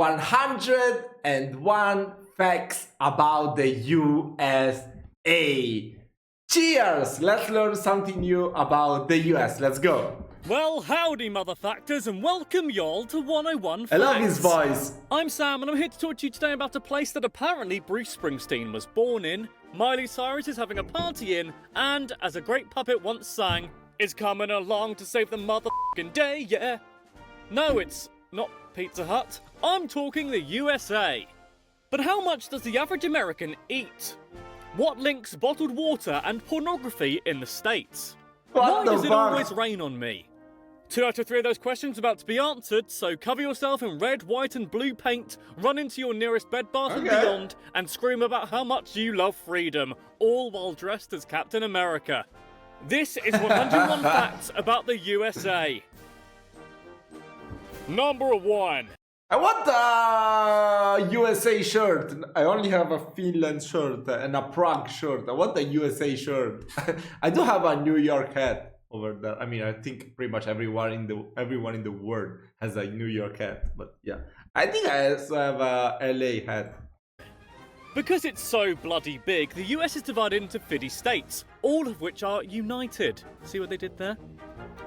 101 facts about the USA. Cheers! Let's learn something new about the US. Let's go. Well, howdy, motherfactors, and welcome y'all to 101 Facts. I love his voice. I'm Sam, and I'm here to talk to you today about a place that apparently Bruce Springsteen was born in, Miley Cyrus is having a party in, and, as a great puppet once sang, is coming along to save the motherfucking day, yeah. No, it's not Pizza Hut. I'm talking the USA. But how much does the average American eat? What links bottled water and pornography in the States? Why does it always rain on me? 2 out of 3 of those questions about to be answered, so cover yourself in red, white and blue paint, run into your nearest Bed Bath and Beyond, and scream about how much you love freedom, all while dressed as Captain America. This is 101 Facts about the USA. Number 1. I want a USA shirt. I only have a Finland shirt and a Prague shirt. I want a USA shirt. I do have a New York hat over there. I mean, I think pretty much everyone in the world has a New York hat. But yeah, I think I also have a LA hat. Because it's so bloody big, the US is divided into 50 states, all of which are united. See what they did there?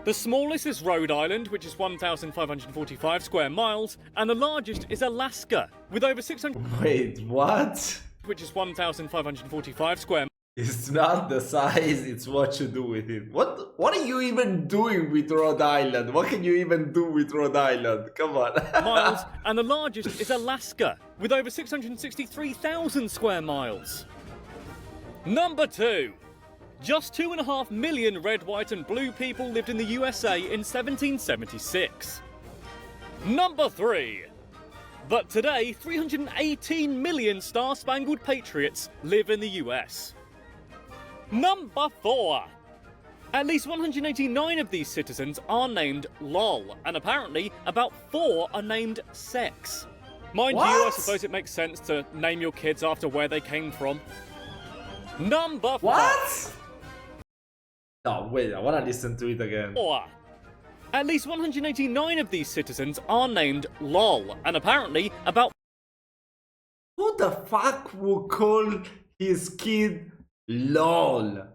The smallest is Rhode Island, which is 1,545 square miles, and the largest is Alaska, with over 600... Wait, what? Which is 1,545 square miles. It's not the size, it's what you do with it. What are you even doing with Rhode Island? What can you even do with Rhode Island? Come on. Miles, and the largest is Alaska, with over 663,000 square miles. Number 2. Just 2.5 million red, white and blue people lived in the USA in 1776. Number 3. But today, 318 million Star-Spangled Patriots live in the US. Number 4. At least 189 of these citizens are named LOL, and apparently about 4 are named sex. Mind you, I suppose it makes sense to name your kids after where they came from. Number 5. What? No, wait, I want to listen to it again. 4. At least 189 of these citizens are named LOL, and apparently about... Who the fuck would call his kid LOL?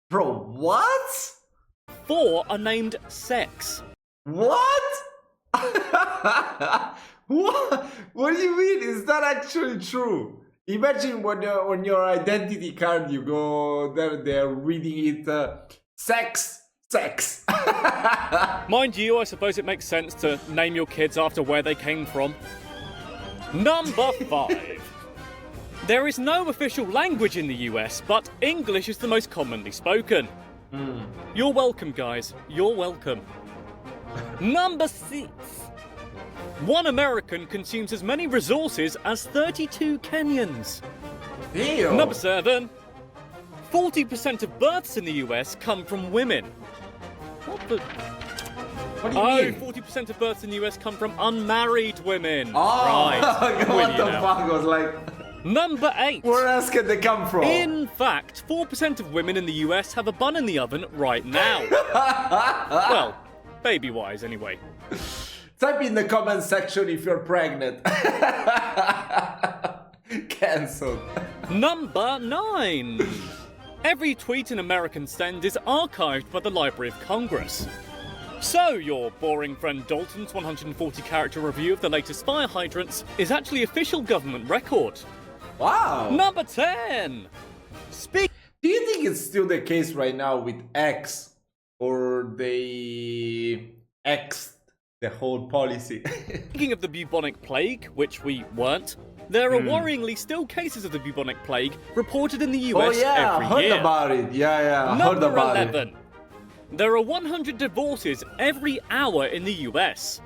Bro, what? 4 are named sex. What? What? What do you mean? Is that actually true? Imagine when on your identity card you go there, they're reading it sex. Mind you, I suppose it makes sense to name your kids after where they came from. Number 5. There is no official language in the US, but English is the most commonly spoken. You're welcome, guys. You're welcome. Number 6. 1 American consumes as many resources as 32 Kenyans. Damn. Number 7. 40% of births in the US come from women. What the... What do you mean? 40% of births in the US come from unmarried women. Oh, right. What the fuck? I was like... Number 8. Where else can they come from? In fact, 4% of women in the US have a bun in the oven right now. Well, baby-wise, anyway. Type in the comment section if you're pregnant. Cancelled. Number 9. Every tweet an American sends is archived by the Library of Congress. So, your boring friend Dalton's 140-character review of the latest fire hydrants is actually official government record. Wow. Number 10. Do you think it's still the case right now with X? Or they X'd the whole policy? Speaking of the bubonic plague, which we weren't, there are worryingly still cases of the bubonic plague reported in the US every year. I heard about it. Yeah, I heard about it. Number 11. There are 100 divorces every hour in the US.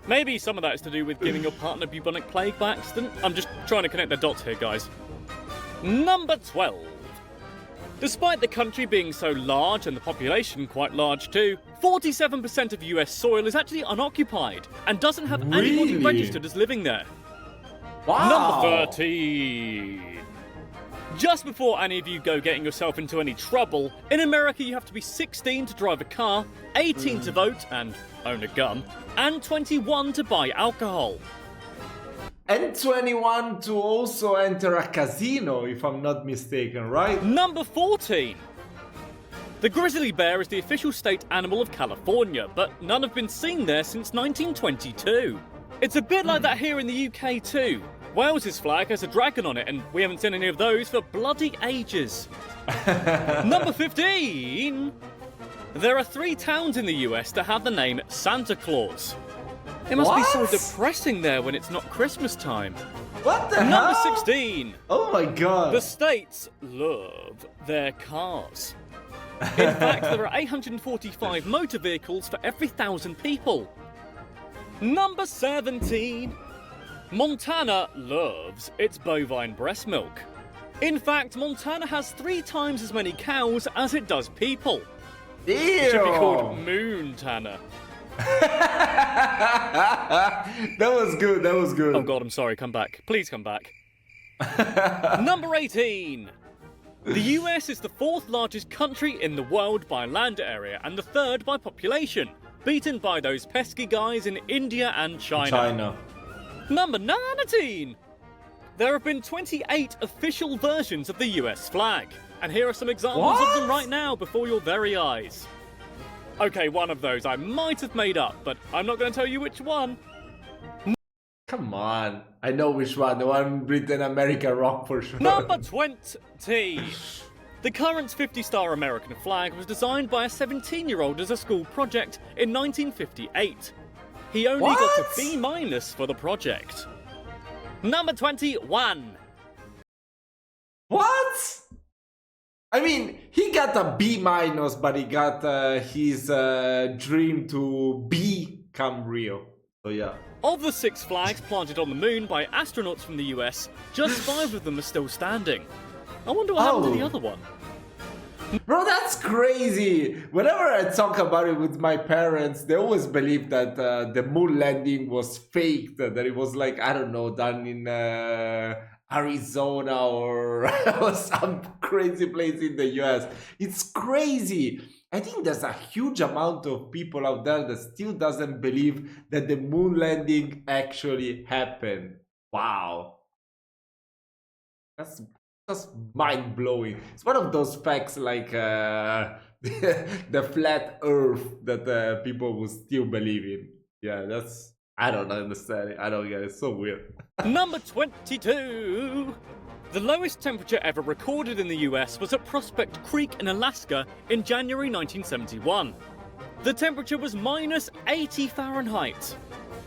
Maybe some of that is to do with giving your partner bubonic plague by accident. I'm just trying to connect the dots here, guys. Number 12. Despite the country being so large and the population quite large too, 47% of US soil is actually unoccupied and doesn't have anybody registered as living there. Wow. Number 13. Just before any of you go getting yourself into any trouble, in America you have to be 16 to drive a car, 18 to vote and own a gun, and 21 to buy alcohol. And 21 to also enter a casino, if I'm not mistaken, right? Number 14. The grizzly bear is the official state animal of California, but none have been seen there since 1922. It's a bit like that here in the UK too. Wales's flag has a dragon on it, and we haven't seen any of those for bloody ages. Number 15. There are 3 towns in the US that have the name Santa Claus. It must be so depressing there when it's not Christmas time. What the hell? Number 16. Oh my god. The states love their cars. In fact, there are 845 motor vehicles for every 1,000 people. Number 17. Montana loves its bovine breast milk. In fact, Montana has 3 times as many cows as it does people. Ew. It should be called Moontana. That was good, that was good. Oh god, I'm sorry, come back. Please come back. Number 18. The US is the 4th largest country in the world by land area and the 3rd by population, beaten by those pesky guys in India and China. Number 19. There have been 28 official versions of the US flag, and here are some examples of them right now before your very eyes. Okay, one of those I might have made up, but I'm not going to tell you which one. Come on, I know which one. The one Britain America rock for sure. Number 20. The current 50-star American flag was designed by a 17-year-old as a school project in 1958. He only got a B- for the project. Number 21. What? I mean, he got a B-, but he got his dream to become real. So yeah. Of the 6 flags planted on the moon by astronauts from the US, just 5 of them are still standing. I wonder what happened to the other one. Bro, that's crazy. Whenever I talk about it with my parents, they always believe that the moon landing was faked, that it was like, I don't know, done in Arizona or some crazy place in the US. It's crazy. I think there's a huge amount of people out there that still doesn't believe that the moon landing actually happened. Wow. That's mind-blowing. It's one of those facts like the flat earth that people will still believe in. Yeah, that's... I don't understand it. I don't get it. It's so weird. Number 22. The lowest temperature ever recorded in the US was at Prospect Creek in Alaska in January 1971. The temperature was -80 Fahrenheit,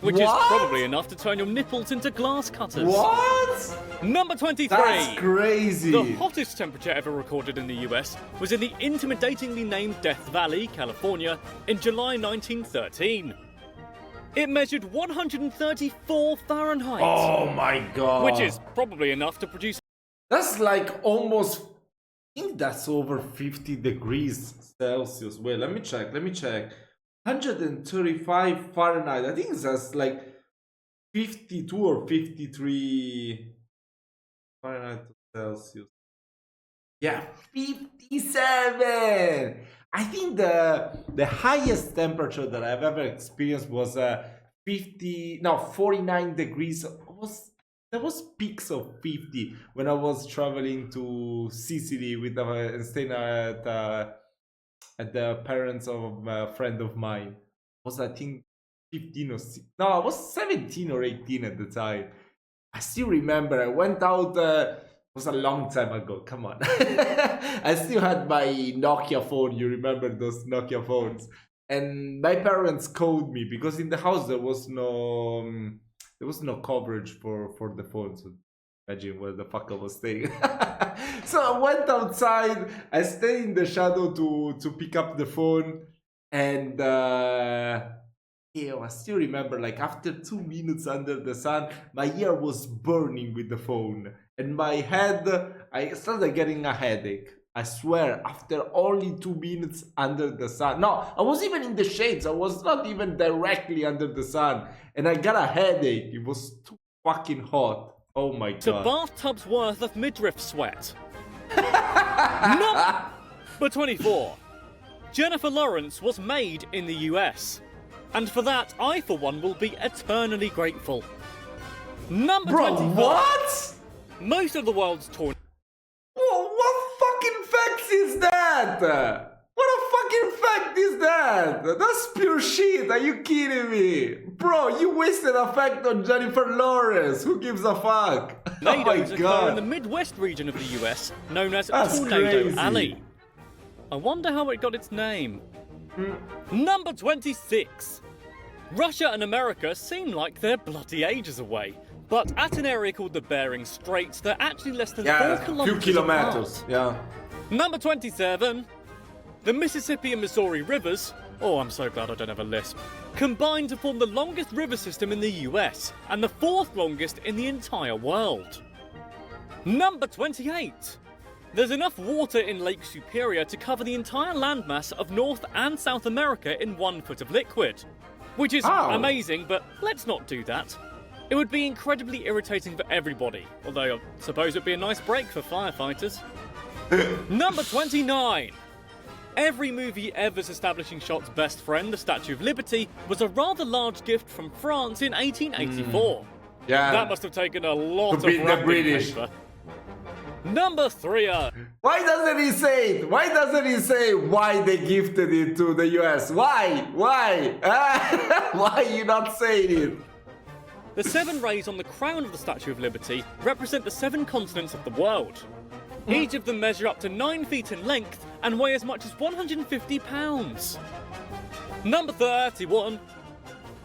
which is probably enough to turn your nipples into glass cutters. What? Number 23. That's crazy. The hottest temperature ever recorded in the US was in the intimidatingly named Death Valley, California, in July 1913. It measured 134 Fahrenheit. Oh my god. Which is probably enough to produce... That's like almost... I think that's over 50 degrees Celsius. Wait, let me check. 135 Fahrenheit. I think that's like 52 or 53 Fahrenheit to Celsius. Yeah, 57. I think the highest temperature that I've ever experienced was 49 degrees. There was peaks of 50 when I was traveling to Sicily with staying at the parents of a friend of mine. Was I think 15 or 16? No, I was 17 or 18 at the time. I still remember I went out. It was a long time ago. Come on. I still had my Nokia phone. You remember those Nokia phones? And my parents called me because in the house there was no coverage for the phone. So imagine where the fuck I was staying. So I went outside. I stayed in the shadow to pick up the phone, and I still remember, like, after 2 minutes under the sun, my ear was burning with the phone, and my head, I started getting a headache. I swear, after only 2 minutes under the sun. No, I was even in the shades. I was not even directly under the sun, and I got a headache. It was too fucking hot. Oh my to god. bathtub's worth of midriff sweat. Number 24. Jennifer Lawrence was made in the US. And for that, I for one will be eternally grateful. Number 25. What? Most of the world's torn. What fucking facts is that? What a fucking fact is that? That's pure shit. Are you kidding me? Bro, you wasted a fact on Jennifer Lawrence. Who gives a fuck? Oh my Tornadoes occur in god. the Midwest region of the US, known as That's Tornado crazy. Alley. I wonder how it got its name. Number 26. Russia and America seem like they're bloody ages away, but at an area called the Bering Straits, they're actually less than 4 Yeah, a kilometers few kilometers. apart. Yeah. Number 27. The Mississippi and Missouri rivers, oh, I'm so glad I don't have a lisp, combine to form the longest river system in the US and the 4th longest in the entire world. Number 28. There's enough water in Lake Superior to cover the entire landmass of North and South America in 1 foot of liquid. Which is amazing, but let's not do that. It would be incredibly irritating for everybody, although I suppose it'd be a nice break for firefighters. Number 29. Every movie ever's establishing shot's best friend, the Statue of Liberty, was a rather large gift from France in 1884. Yeah. That must have taken a lot of To beat the wrapping British. paper. Number 3. Why doesn't he say it? Why doesn't he say why they gifted it to the US? Why? Why? Why are you not saying it? The 7 rays on the crown of the Statue of Liberty represent the 7 continents of the world. Each of them measure up to 9 feet in length and weigh as much as 150 pounds. Number 31.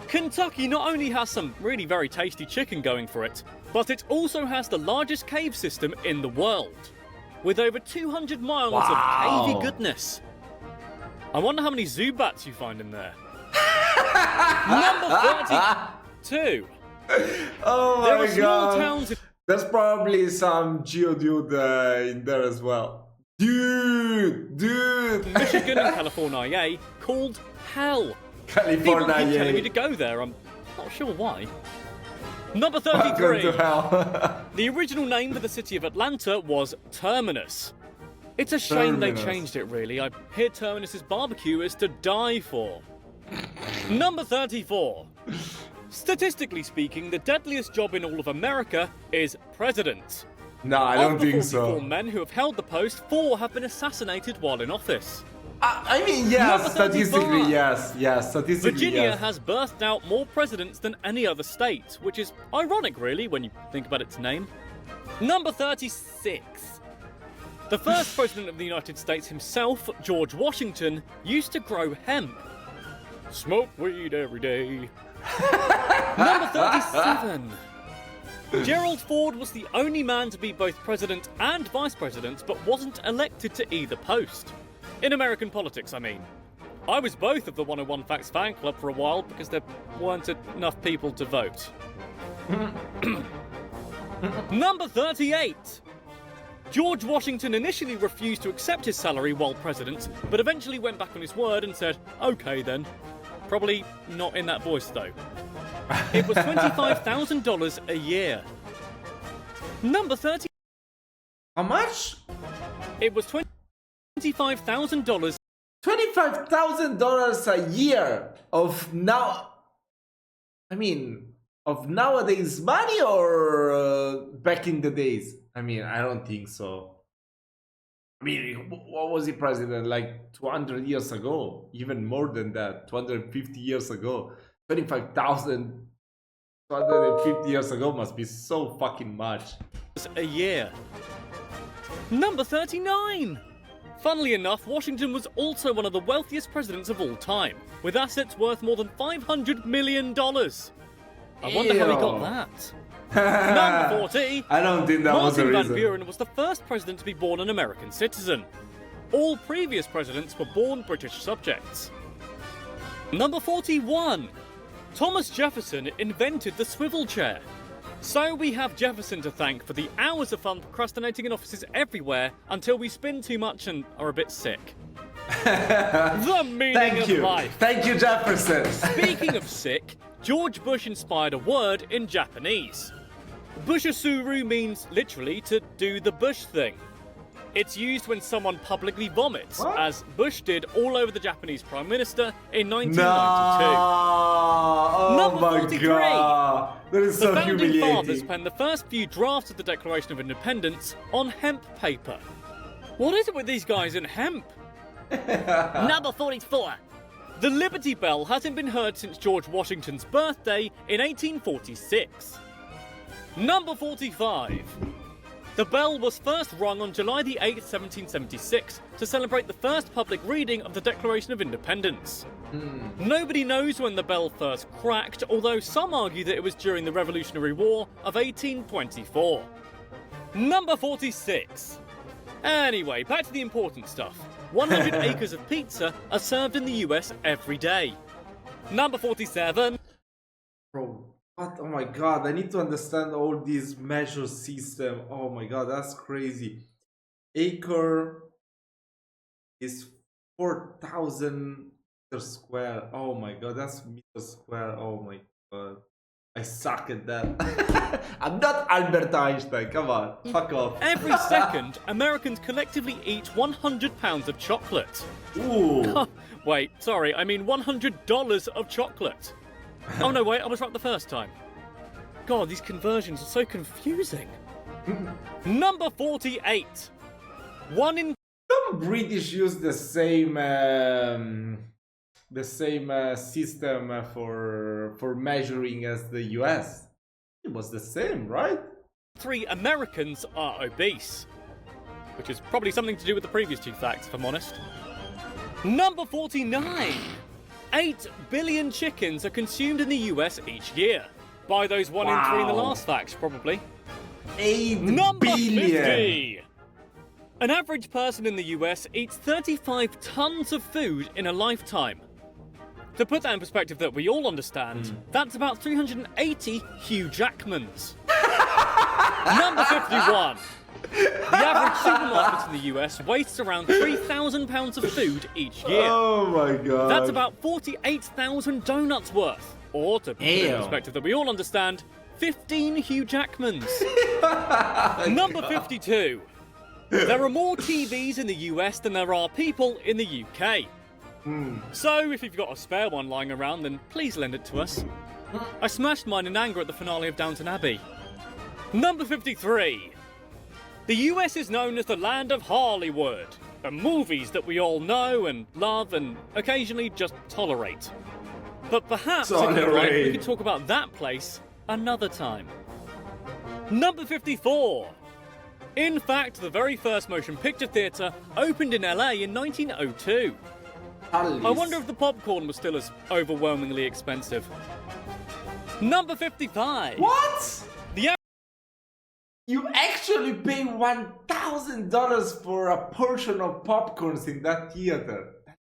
Kentucky not only has some really very tasty chicken going for it, but it also has the largest cave system in the world, with over 200 miles of cavey goodness. I wonder how many Zubats you find in there. Number 32. Oh There my are small god. towns in There's probably some Geodude in there as well. Dude! Michigan and California called Hell. People keep telling me California. to go there. I'm not sure why. Number Welcome 33. to hell. The original name for the city of Atlanta was Terminus. It's a shame they Terminus. changed it, really. I hear Terminus's barbecue is to die for. Number 34. Statistically speaking, the deadliest job in all of America is president. No, I don't Of the think 44 so. men who have held the post, 4 have been assassinated while in office. I mean, yes, Number statistically, 35. yes. Yes, statistically, Virginia yes. has birthed out more presidents than any other state, which is ironic, really, when you think about its name. Number 36. The first president of the United States himself, George Washington, used to grow hemp. Smoke weed every day. Number 37. Gerald Ford was the only man to be both president and vice president, but wasn't elected to either post. In American politics, I mean. I was both of the 101 Facts fan club for a while because there weren't enough people to vote. Number 38. George Washington initially refused to accept his salary while president, but eventually went back on his word and said, "Okay then." Probably not in that voice, though. It was $25,000 a year. Number 30. How much? It was $25,000. $25,000 a year of now. I mean, of nowadays money or back in the days? I mean, I don't think so. I mean, what was he president like 200 years ago? Even more than that, 250 years ago. 25,000 250 years ago must be so fucking much. A year. Number 39. Funnily enough, Washington was also one of the wealthiest presidents of all time, with assets worth more than $500 million. I wonder how he got that. Number 40. I don't think that was the Martin Van reason. Buren was the first president to be born an American citizen. All previous presidents were born British subjects. Number 41. Thomas Jefferson invented the swivel chair. So we have Jefferson to thank for the hours of fun procrastinating in offices everywhere until we spin too much and are a bit sick. The meaning of life. Thank you, Jefferson. Speaking of sick, George Bush inspired a word in Japanese. Bushasuru means literally to do the Bush thing. It's used when someone publicly vomits, What? as Bush did all over the Japanese Prime Minister in 1992. Oh Number my 43. god. That is The so founding humiliating. fathers penned the first few drafts of the Declaration of Independence on hemp paper. What is it with these guys and hemp? Number 44. The Liberty Bell hasn't been heard since George Washington's birthday in 1846. Number 45. The bell was first rung on July the 8th, 1776, to celebrate the first public reading of the Declaration of Independence. Nobody knows when the bell first cracked, although some argue that it was during the Revolutionary War of 1824. Number 46. Anyway, back to the important stuff. 100 acres of pizza are served in the US every day. Number 47. Bro, what? Oh my god, I need to understand all these measure system. Oh my god, that's crazy. Acre is 4,000 meters square. Oh my god, that's meter square. Oh my god. I suck at that. I'm not Albert Einstein, come on, fuck off. Every second, Americans collectively eat 100 pounds of chocolate. Ooh. Wait, sorry, I mean $100 of chocolate. Oh no, wait, I was right the first time. God, these conversions are so confusing. Number 48. One in... Some British use the same system for measuring as the US. It was the same, right? 3 Americans are obese. Which is probably something to do with the previous 2 facts, if I'm honest. Number 49. 8 billion chickens are consumed in the US each year. By those 1 in 3 in the Wow. last facts, probably. 8 Number billion. 50. An average person in the US eats 35 tons of food in a lifetime. To put that in perspective that we all understand, that's about 380 Hugh Jackmans. Number 51. The average supermarket in the US wastes around 3,000 pounds of food each year. Oh my god. That's about 48,000 donuts worth. Or, to put it in Ew. perspective that we all understand, 15 Hugh Jackmans. Number 52. There are more TVs in the US than there are people in the UK. So, if you've got a spare one lying around, then please lend it to us. I smashed mine in anger at the finale of Downton Abbey. Number 53. The US is known as the land of Hollywood. The movies that we all know and love and occasionally just tolerate. But perhaps, if you'd like, we could talk about that place another time. Number 54. In fact, the very first motion picture theatre opened in LA in 1902. I wonder if the popcorn was still as overwhelmingly expensive. Number 55. What? The You actually pay $1,000 for a portion of popcorns in that theater. That's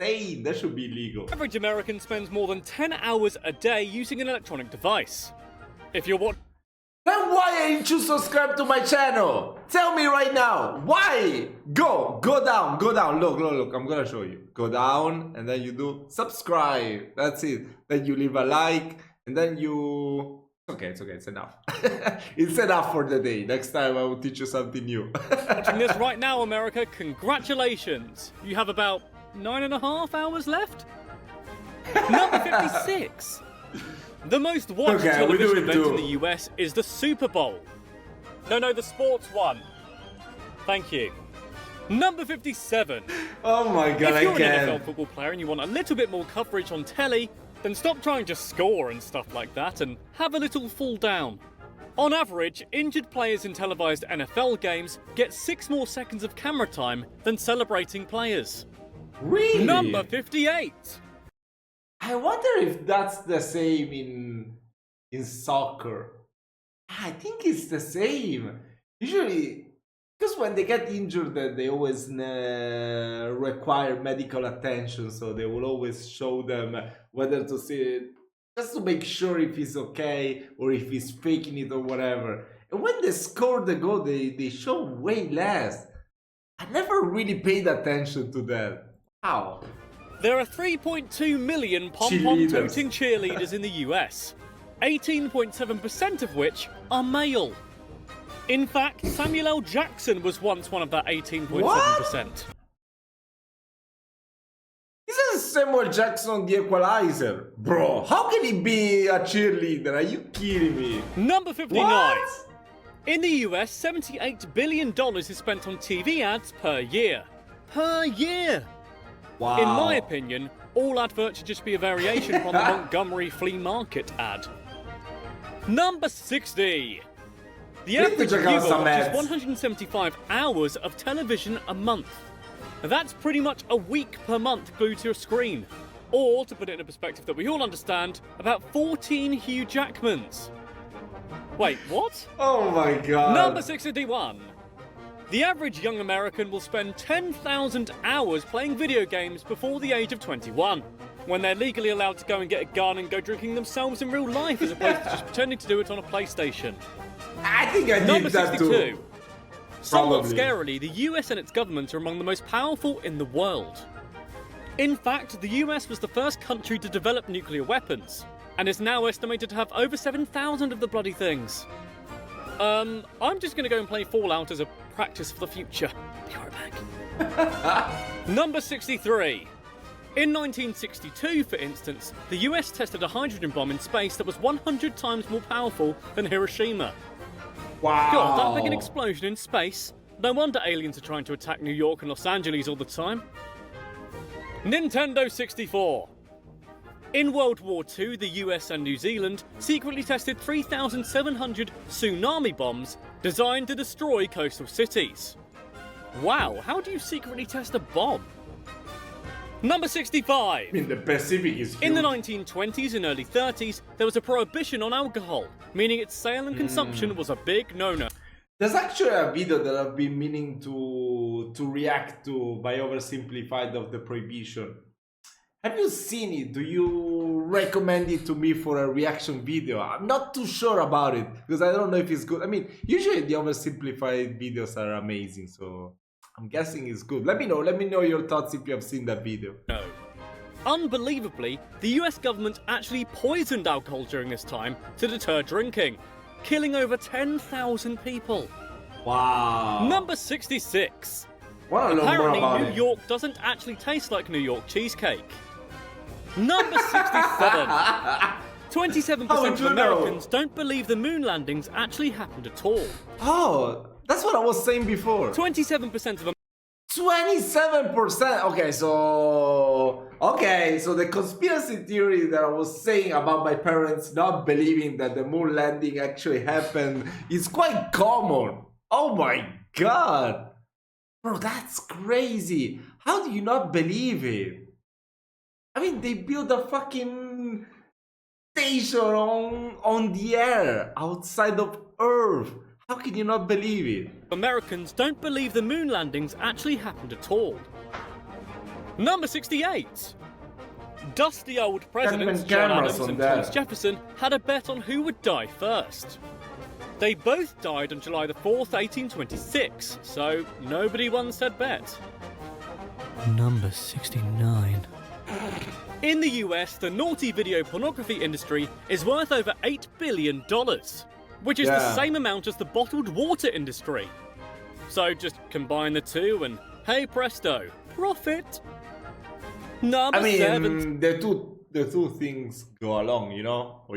insane. That should be illegal. average American spends more than 10 hours a day using an electronic device. If you're watching Then why ain't you subscribed to my channel? Tell me right now. Why? Go down. Look. I'm gonna show you. Go down and then you do subscribe. That's it. Then you leave a like and then you... Okay, it's enough. It's enough for the day. Next time I will teach you something new. this right now, America, congratulations. You have about 9.5 hours left? Number 56. The most watched Okay, we do television it event too. in the US is the Super Bowl. No, the sports one. Thank you. Number 57. Oh my god, If you're I an NFL can't. football player and you want a little bit more coverage on telly, then stop trying to score and stuff like that and have a little fall down. On average, injured players in televised NFL games get 6 more seconds of camera time than celebrating players. Really? Number 58. I wonder if that's the same in soccer. I think it's the same. Usually, because when they get injured, they always require medical attention, so they will always show them whether to see it, just to make sure if he's okay or if he's faking it or whatever. And when they score the goal, they show way less. I never really paid attention to that. Wow. There are 3.2 million pom-pom toting cheerleaders in the US. 18.7% of which are male. In fact, Samuel L. Jackson was once one of that 18.7%. Isn't Samuel Jackson the Equalizer? Bro, how can he be a cheerleader? Are you kidding me? Number 59. What? In the US, $78 billion is spent on TV ads per year. Per year! Wow. In my opinion, all adverts should just be a variation from the Montgomery flea market ad. Number 60. The average viewer watches 175 hours of television a month. That's pretty much a week per month glued to a screen. Or, to put it in a perspective that we all understand, about 14 Hugh Jackmans. Wait, what? Oh my god. Number 61. The average young American will spend 10,000 hours playing video games before the age of 21, when they're legally allowed to go and get a gun and go drinking themselves in real life as opposed to just pretending to do it on a PlayStation. I think I did Number that 62. too. Somewhat Probably. scarily, the US and its government are among the most powerful in the world. In fact, the US was the first country to develop nuclear weapons, and is now estimated to have over 7,000 of the bloody things. I'm just gonna go and play Fallout as a practice for the future. Be right back. Number 63. In 1962, for instance, the US tested a hydrogen bomb in space that was 100 times more powerful than Hiroshima. Wow. God, that big an explosion in space. No wonder aliens are trying to attack New York and Los Angeles all the time. Nintendo 64. In World War II, the US and New Zealand secretly tested 3,700 tsunami bombs designed to destroy coastal cities. Wow, how do you secretly test a bomb? Number 65. I mean, the Pacific is huge. In the 1920s and early 30s, there was a prohibition on alcohol, meaning its sale and consumption was a big no-no. There's actually a video that I've been meaning to react to by oversimplified of the prohibition. Have you seen it? Do you recommend it to me for a reaction video? I'm not too sure about it because I don't know if it's good. I mean, usually the oversimplified videos are amazing, so I'm guessing it's good. Let me know your thoughts if you have seen that video. No. Unbelievably, the US government actually poisoned alcohol during this time to deter drinking, killing over 10,000 people. Wow. Number 66. Want to learn more Apparently, about New it. York doesn't actually taste like New York cheesecake. Number 67. 27% of Americans don't believe the moon landings actually happened at all. Oh, that's what I was saying before. 27% of 27%. Okay, so the conspiracy theory that I was saying about my parents not believing that the moon landing actually happened is quite common. Oh my god. Bro, that's crazy. How do you not believe it? I mean, they built a fucking station on the air outside of Earth. How can you not believe it? Americans don't believe the moon landings actually happened at all. Number 68. Dusty old presidents John Adams and Thomas Jefferson had a bet on who would die first. They both died on July the 4th, 1826, so nobody won said bet. Number 69. In the US, the naughty video pornography industry is worth over $8 billion, which is the same amount as the bottled water industry. So just combine the two and hey presto, profit. Number 7. the two things go along, you know? Or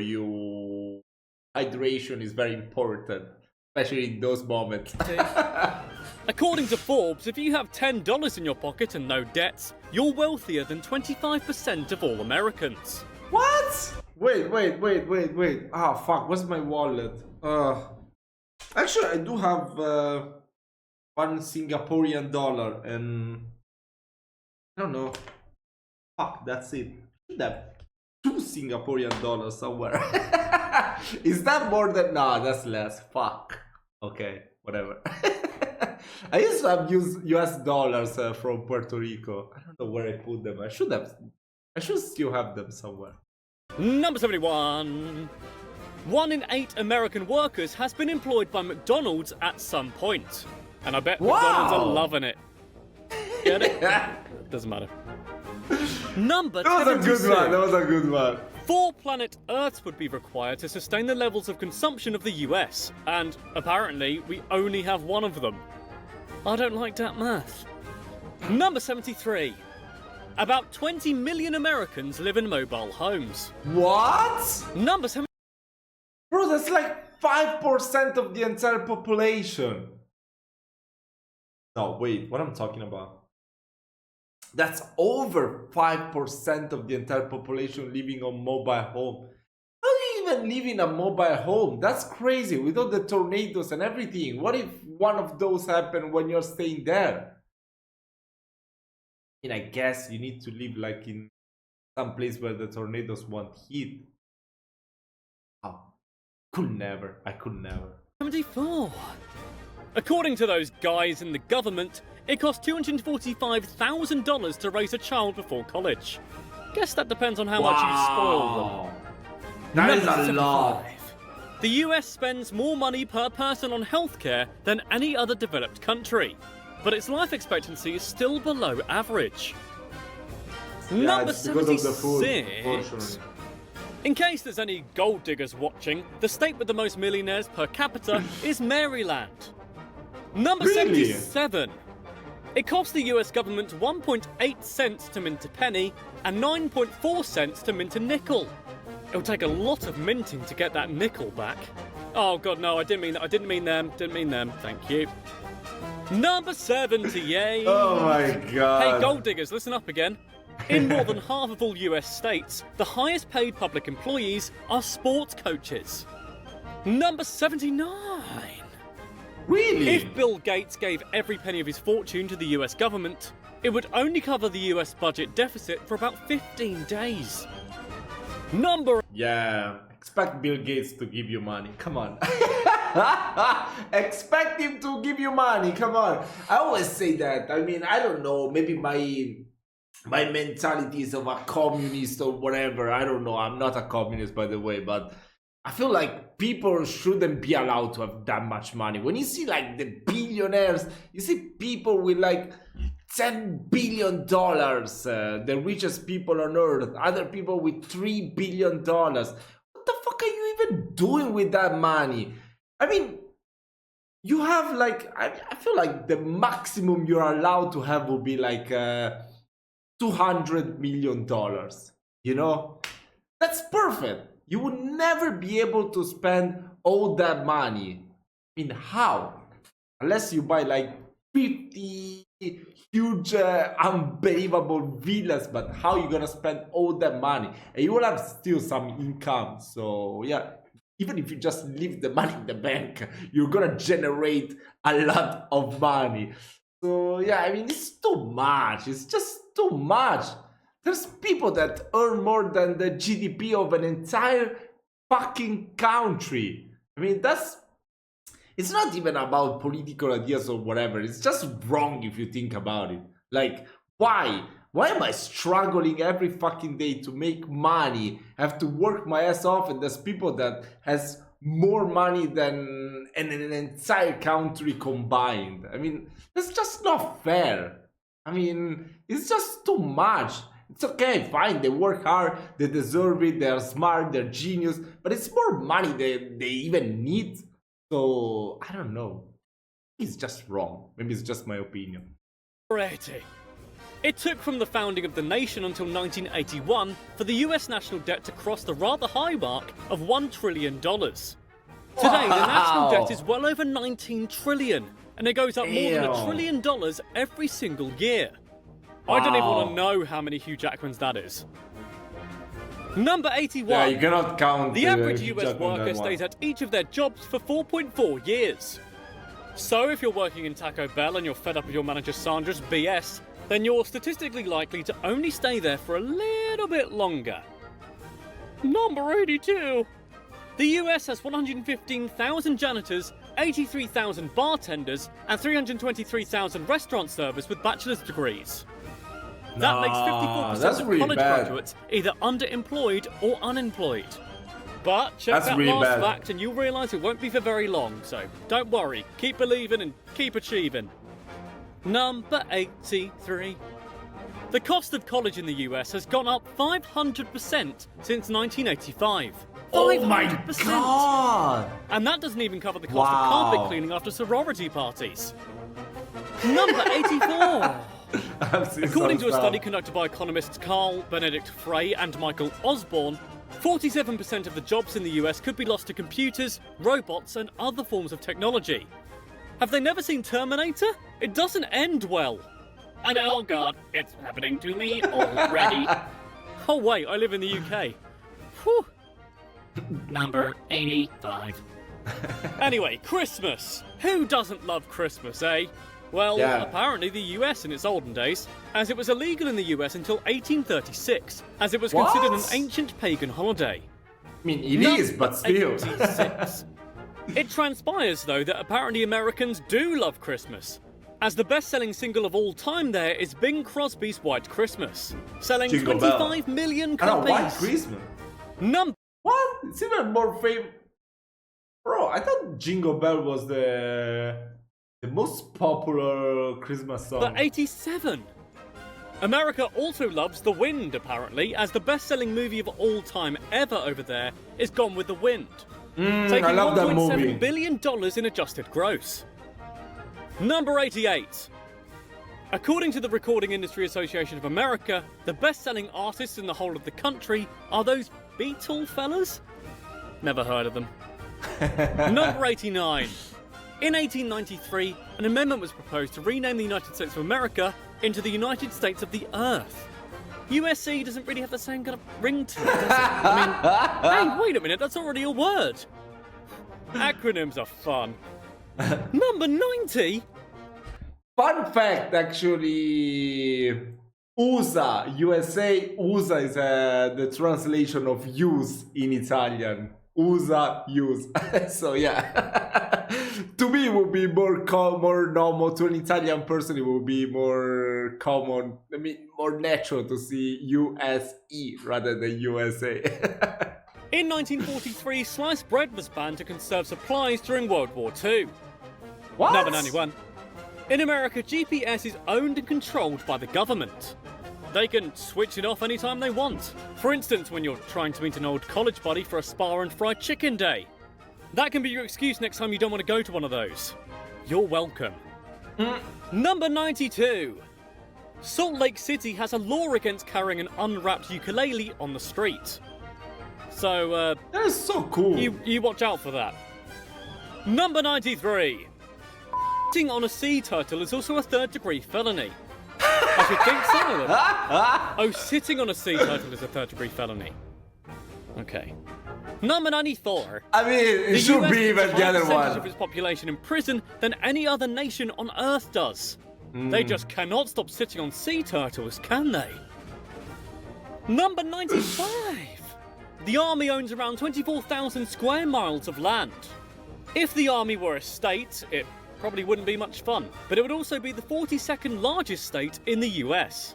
hydration is very important, especially in those moments. According to Forbes, if you have $10 in your pocket and no debts, you're wealthier than 25% of all Americans. What? Wait. Ah, fuck, where's my wallet? Actually, I do have one Singaporean dollar and I don't know. Fuck, that's it. I should have 2 Singaporean dollars somewhere. Is that more than... Nah, that's less. Fuck. Okay, whatever. I used to have US dollars from Puerto Rico. I don't know where I put them. I should still have them somewhere. Number 71. 1 in 8 American workers has been employed by McDonald's at some point. And I bet McDonald's are loving it. Get it? Doesn't matter. Number 76. That was a good one. 4 planet Earths would be required to sustain the levels of consumption of the US, and apparently we only have one of them. I don't like that math. Number 73. About 20 million Americans live in mobile homes. What? Number 7. Bro, that's like 5% of the entire population. No, wait, what I'm talking about? That's over 5% of the entire population living on mobile home. How do you even live in a mobile home? That's crazy, with all the tornadoes and everything. What if one of those happen when you're staying there? I mean, I guess you need to live like in some place where the tornadoes won't hit. Oh, I could never. 74. According to those guys in the government, it costs $245,000 to raise a child before college. Guess that depends on how much you spoil them. That is Number a lot. 75. The US spends more money per person on healthcare than any other developed country, but its life expectancy is still below average. Number it's because of the food, 76. unfortunately. In case there's any gold diggers watching, the state with the most millionaires per capita is Maryland. Number Really? 77. It costs the US government 1.8 cents to mint a penny and 9.4 cents to mint a nickel. It'll take a lot of minting to get that nickel back. Oh god, no, I didn't mean that. I didn't mean them. Thank you. Number 78. Oh my god. Hey, gold diggers, listen up again. In more than half of all US states, the highest paid public employees are sports coaches. Number 79. Really? If Bill Gates gave every penny of his fortune to the US government, it would only cover the US budget deficit for about 15 days. Yeah, expect Bill Gates to give you money. Come on. Expect him to give you money. Come on. I always say that. I mean, I don't know. Maybe my mentality is of a communist or whatever. I don't know. I'm not a communist, by the way, but I feel like people shouldn't be allowed to have that much money. When you see like the billionaires, you see people with like $10 billion, the richest people on earth, other people with $3 billion. What the fuck are you even doing with that money? I mean, you have like, I feel like the maximum you're allowed to have will be like $200 million, you know? That's perfect. You would never be able to spend all that money. I mean, how? Unless you buy like 50 huge, unbelievable villas, but how you gonna spend all that money? And you will have still some income. So yeah, even if you just leave the money in the bank, you're gonna generate a lot of money. So yeah, I mean, it's too much. It's just too much. There's people that earn more than the GDP of an entire fucking country. I mean, it's not even about political ideas or whatever. It's just wrong if you think about it. Like, why? Why am I struggling every fucking day to make money? I have to work my ass off, and there's people that has more money than an entire country combined. I mean, that's just not fair. I mean, it's just too much. It's okay, fine, they work hard, they deserve it, they're smart, they're genius, but it's more money they even need. So, I don't know. It's just wrong. Maybe it's just my opinion. 80. It took from the founding of the nation until 1981 for the US national debt to cross the rather high mark of $1 trillion. Today, the national debt is well over 19 trillion, and it goes up more than $1 trillion every single year. I don't even want to know how many Hugh Jackmans that is. Number 81. Yeah, you cannot count. The average US worker stays at each of their jobs for 4.4 years. So if you're working in Taco Bell and you're fed up with your manager Sandra's BS, then you're statistically likely to only stay there for a little bit longer. Number 82. The US has 115,000 janitors, 83,000 bartenders, and 323,000 restaurant servers with bachelor's degrees. That makes 54% of college graduates either underemployed or unemployed. But check that last fact and you'll realise it won't be for very long, so don't worry, keep believing and keep achieving. Number 83. The cost of college in the US has gone up 500% since 1985. 500%! Oh my god! And that doesn't even cover the cost of carpet cleaning after sorority parties. Number 84! According to a study conducted by economists Carl Benedict Frey and Michael Osborne, 47% of the jobs in the US could be lost to computers, robots, and other forms of technology. Have they never seen Terminator? It doesn't end well. And oh god, it's happening to me already. Oh wait, I live in the UK. Whew. Number 85. Anyway, Christmas. Who doesn't love Christmas, eh? Well, apparently the US in its olden days, as it was illegal in the US until 1836, as it was considered an ancient pagan holiday. I mean, it is, but still. 86. It transpires, though, that apparently Americans do love Christmas, as the best-selling single of all time there is Bing Crosby's White Christmas, selling 25 million copies. White Christmas? What? It's even more famous. Bro, I thought Jingle Bell was the most popular Christmas song. But 87. America also loves The Wind, apparently, as the best-selling movie of all time ever over there is Gone with the Wind. Taking I love that movie. $1.7 billion in adjusted gross. Number 88. According to the Recording Industry Association of America, the best-selling artists in the whole of the country are those Beatle fellas? Never heard of them. Number 89. In 1893, an amendment was proposed to rename the United States of America into the United States of the Earth. USC doesn't really have the same kind of ring to it, does it? I mean, hey, wait a minute, that's already a word. Acronyms are fun. Number 90? Fun fact, actually, USA, USA is the translation of use in Italian. USA, use. So yeah, to me it would be more normal. To an Italian person, it would be more common. I mean, more natural to see USE rather than USA. In 1943, sliced bread was banned to conserve supplies during World War II. What? Number 91. In America, GPS is owned and controlled by the government. They can switch it off anytime they want. For instance, when you're trying to meet an old college buddy for a spa and fried chicken day. That can be your excuse next time you don't want to go to one of those. You're welcome. Number 92. Salt Lake City has a law against carrying an unwrapped ukulele on the street. So, that is so cool. You watch out for that. Number 93. Sitting on a sea turtle is also a third-degree felony. I should think so. Oh, sitting on a sea turtle is a third-degree felony. Okay. Number 94. I mean, it should be even the other one. Of its population in prison than any other nation on Earth does. They just cannot stop sitting on sea turtles, can they? Number 95. The army owns around 24,000 square miles of land. If the army were a state, it probably wouldn't be much fun, but it would also be the 42nd largest state in the US.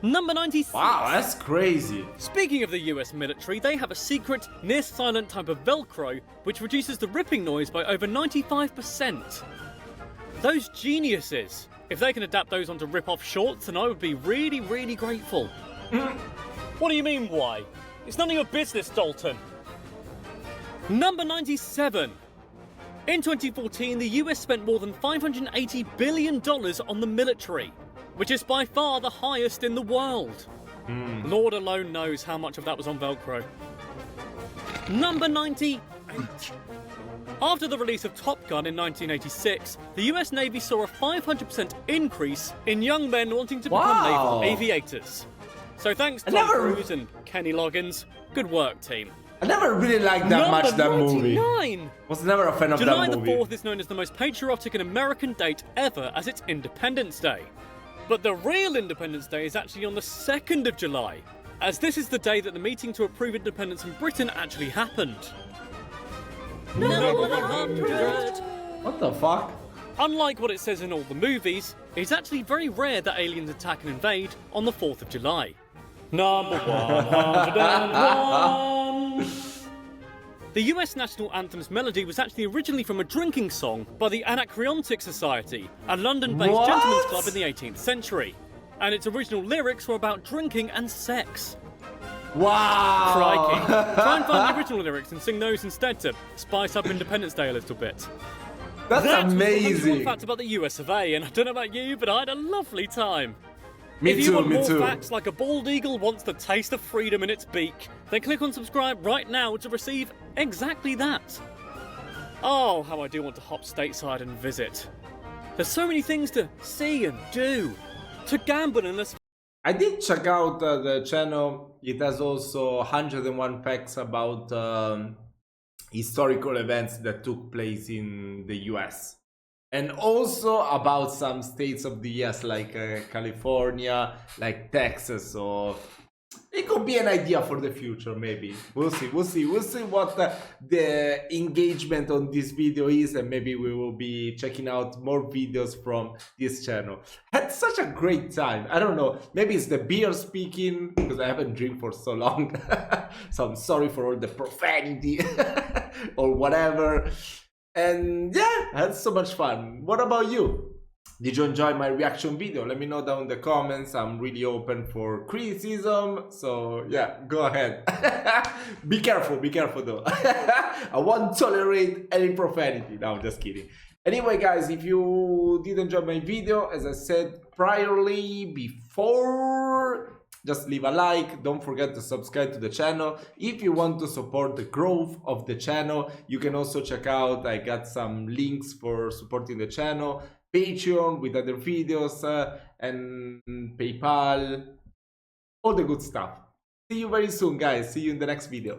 Number 96. Wow, that's crazy. Speaking of the US military, they have a secret, near-silent type of Velcro which reduces the ripping noise by over 95%. Those geniuses. If they can adapt those onto rip-off shorts, then I would be really, really grateful. What do you mean, why? It's none of your business, Dalton. Number 97. In 2014, the US spent more than $580 billion on the military, which is by far the highest in the world. Lord alone knows how much of that was on Velcro. Number 98. After the release of Top Gun in 1986, the US Navy saw a 500% increase in young men wanting to become naval aviators. So thanks Tom Cruise and Kenny Loggins. Good work, team. I never really liked that much that movie. 99. Was never a fan of that movie. July the 4th is known as the most patriotic and American date ever, as it's Independence Day. But the real Independence Day is actually on the 2nd of July, as this is the day that the meeting to approve independence in Britain actually happened. Number 100. What the fuck? Unlike what it says in all the movies, it's actually very rare that aliens attack and invade on the 4th of July. Number 101. The US national anthem's melody was actually originally from a drinking song by the Anacreontic Society, a London-based gentleman's club in the 18th century. and its original lyrics were about drinking and sex. Wow! Crikey. Try and find the original lyrics and sing those instead to spice up Independence Day a little bit. That's amazing. One fact about the US of A, and I don't know about you, but I had a lovely time. Me If you want me more too. facts like a bald eagle wants the taste of freedom in its beak, then click on subscribe right now to receive exactly that. Oh, how I do want to hop stateside and visit. There's so many things to see and do. To gamble in this. I did check out the channel. It has also 101 facts about historical events that took place in the US. And also about some states of the US like California, like Texas. So it could be an idea for the future, maybe. We'll see what the engagement on this video is, and maybe we will be checking out more videos from this channel. Had such a great time. I don't know, maybe it's the beer speaking, because I haven't drank for so long. So I'm sorry for all the profanity or whatever. And yeah, I had so much fun. What about you? Did you enjoy my reaction video? Let me know down in the comments. I'm really open for criticism. So yeah, go ahead. Be careful though. I won't tolerate any profanity. No, I'm just kidding. Anyway, guys, if you did enjoy my video, as I said before, just leave a like. Don't forget to subscribe to the channel. If you want to support the growth of the channel, you can also check out, I got some links for supporting the channel. Patreon with other videos and PayPal, all the good stuff. See you very soon, guys. See you in the next video.